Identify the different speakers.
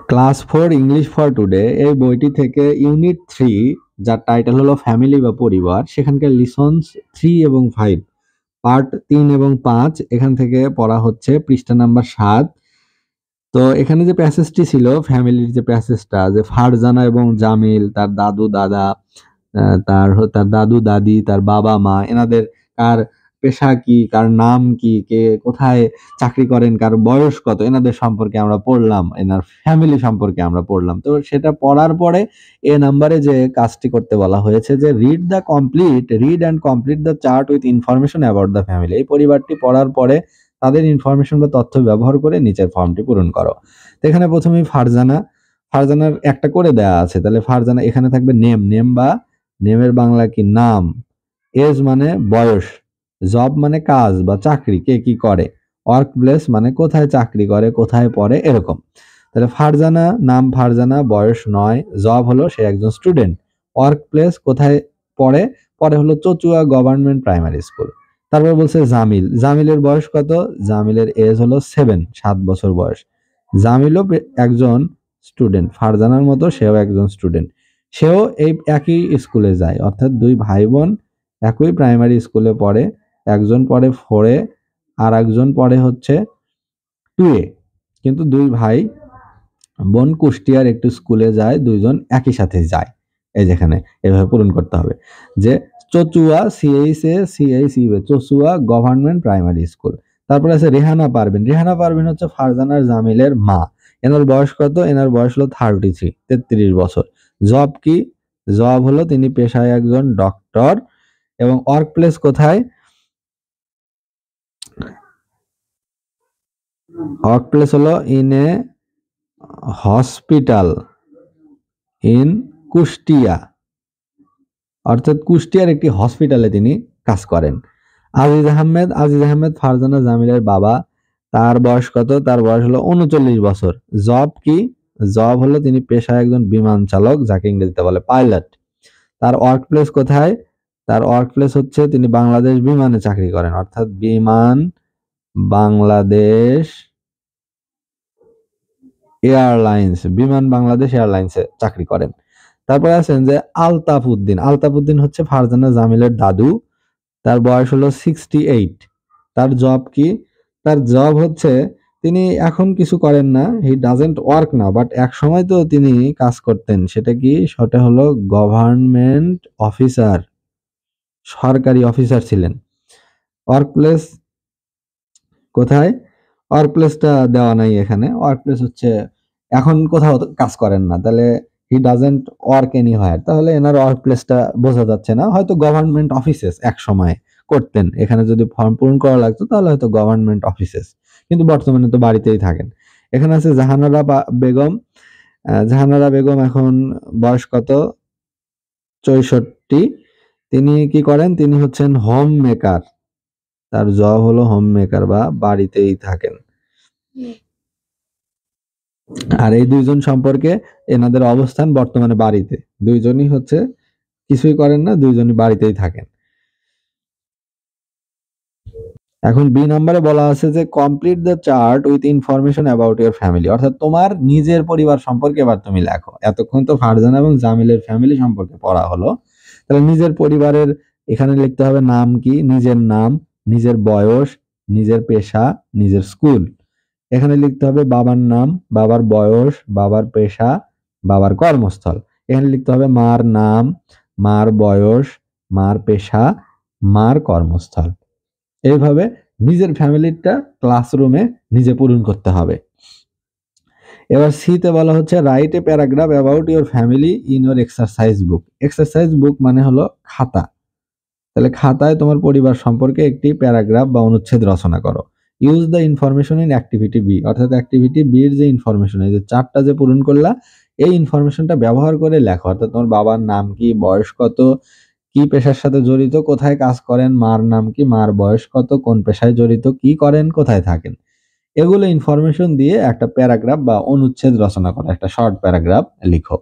Speaker 1: Class 4 English for today এই বইটি থেকে ইউনিট 3 যার টাইটেল হলো ফ্যামিলি বা পরিবার, সেখানকার লিসনস 3 এবং 5 পার্ট 3 এবং 5 এখান থেকে পড়া হচ্ছে পৃষ্ঠা নাম্বার 7। তো এখানে যে প্যাসেজটি ছিল ফ্যামিলির যে প্যাসেজটা, যে ফারজানা এবং জামিল, তার দাদু দাদা, তার দাদু দাদি, তার বাবা মা, এনাদের কার পেশা কি, কার নাম কি, কে কোথায় চাকরি করেন, কার বয়স কত, এনাদের সম্পর্কে আমরা পড়লাম, এনার ফ্যামিলি সম্পর্কে আমরা পড়লাম। তো সেটা পড়ার পরে এ নাম্বারে যে কাজটি করতে বলা হয়েছে যে read and complete the chart with information about the family. এই পরিবারটি পড়ার পরে তাদের ইনফরমেশন বা তথ্য ব্যবহার করে নিচের ফর্মটি পূরণ করো। তো এখানে প্রথমেই ফারজানার একটা করে দেয়া আছে, তাহলে ফারজানা এখানে থাকবে নেম বা নেমের বাংলা কি নাম, এজ মানে বয়স, জব মানে কাজ বা চাকরি, কে কি করে, ওয়ার্ক প্লেস মানে কোথায় চাকরি করে, কোথায় পড়ে, এরকম। তাহলে ফারজানা, নাম ফারজানা, বয়স 9, জব হলো সে একজন স্টুডেন্ট, ওয়ার্ক প্লেস কোথায় পড়ে, পরে হলো চচুয়া গভর্নমেন্ট প্রাইমারি স্কুল। তারপর বলছে জামিলের বয়স কত, জামিলের এজ হলো 7 বছর বয়স। জামিলও একজন স্টুডেন্ট, ফারজানার মতো সেও একজন স্টুডেন্ট, সেও এই একই স্কুলে যায়, অর্থাৎ দুই ভাই বোন একই প্রাইমারি স্কুলে পড়ে, একজন পড়ে 4-এ আর একজন পড়ে হচ্ছে 2-এ, কিন্তু দুই ভাই বোন কুষ্টিয়ার একটু স্কুলে যায়, দুইজন একই সাথে যায়। এই যেখানে এভাবে পূরণ করতে হবে যে Chachua Chachua government primary school. তারপরে আছে রেহানা পারভিন হচ্ছে ফারজানার জামিলের মা। এনার বয়স কত, এনার বয়স হলো 33 বছর। জব কি, জব হলো তিনি পেশায় একজন ডক্টর, এবং ওয়ার্ক প্লেস কোথায়, ওয়ার্ক প্লেস হলো in a hospital in Kushtia, অর্থাৎ কুষ্টিয়ার একটি হসপিটালে তিনি কাজ করেন। আজিজ আহমেদ ফারজানা জামিলের বাবা, তার বয়স কত, তার বয়স হলো 39 বছর। জব কি, জব হলো তিনি পেশায় একজন বিমান চালক, যাকে ইংরেজিতে বলে পাইলট। তার ওয়ার্ক প্লেস কোথায়, তার ওয়ার্ক প্লেস হচ্ছে তিনি বাংলাদেশ বিমানে চাকরি করেন, অর্থাৎ বাংলাদেশ এয়ারলাইন্সে চাকরি করেন। তারপরে আছেন যে আলতাফ উদ্দিন হচ্ছে ফারজানা জামিলের দাদু, তার বয়স হলো 68। তার জব কি, তার জব হচ্ছে তিনি এখন কিছু করেন না, হি ডাজেন্ট ওয়ার্ক না, বাট এক সময় তো তিনি কাজ করতেন, সেটা হলো গভর্নমেন্ট অফিসার, সরকারি অফিসার ছিলেন। ওয়ার্ক প্লেস কোথায়, ওয়ার্ক প্লেসটা দেওয়া নাই এখানে, ওয়ার্ক প্লেস হচ্ছে এখন কোথাও কাজ করেন না, তাহলে হি ডাজেন্ট ওয়ার্ক এনি হোয়ার, তাহলে এনার ওয়ার্ক প্লেসটা বোঝা যাচ্ছে না, হয়তো গভর্নমেন্ট অফিসেস এক সময় করতেন, এখানে যদি ফর্ম পূরণ করা লাগতো তাহলে হয়তো গভর্নমেন্ট অফিসেস, কিন্তু বর্তমানে তো বাড়িতেই থাকেন। এখানে আছে বেগম, জাহানারা বেগম এখন বয়স কত, 64। তিনি কি করেন, তিনি হচ্ছেন হোম মেকার, তার জব হলো হোম মেকার বা বাড়িতেই থাকেন। আর এই দুইজন সম্পর্কে এনাদের অবস্থান বর্তমানে বাড়িতে, দুইজনই হচ্ছে কিছুই করেন না, দুইজনই বাড়িতেই থাকেন। এখন বি নম্বরে বলা আছে যে complete the chart with information about your family, অর্থাৎ তোমার নিজের পরিবার সম্পর্কে এবার তুমি লেখো। এতক্ষণ তো ফারজানা এবং জামিলের ফ্যামিলি সম্পর্কে পড়া হলো, তাহলে নিজের পরিবারের এখানে লিখতে হবে নাম কি, নিজের নাম, নিজের বয়স, নিজের পেশা, নিজের স্কুল। এখানে লিখতে হবে বাবার নাম, বাবার বয়স, বাবার পেশা, বাবার কর্মস্থল। এখানে লিখতে হবে মার নাম, মার বয়স, মার পেশা, মার কর্মস্থল। এইভাবে নিজের ফ্যামিলিটা ক্লাসরুমে নিজে পূরণ করতে হবে। এবার সিতে বলা হচ্ছে write a paragraph about your family in your exercise book. Exercise বুক মানে হলো খাতা, তাহলে খাতায় তোমার পরিবার সম্পর্কে একটি প্যারাগ্রাফ বা অনুচ্ছেদ রচনা করো। Use the information in activity B, অর্থাৎ অ্যাক্টিভিটি বির যে ইনফরমেশন, এই যে চারটা যে পূরণ করলা, এই ইনফরমেশনটা ব্যবহার করে লেখো, অর্থাৎ তোমার বাবার নাম কি, বয়স কত, কি পেশার সাথে জড়িত, কোথায় কাজ করেন, মার নাম কি, মার বয়স কত, কোন পেশায় জড়িত, কি করেন, কোথায় থাকেন, এগুলো ইনফরমেশন দিয়ে একটা প্যারাগ্রাফ বা অনুচ্ছেদ রচনা করো, একটা শর্ট প্যারাগ্রাফ লিখো।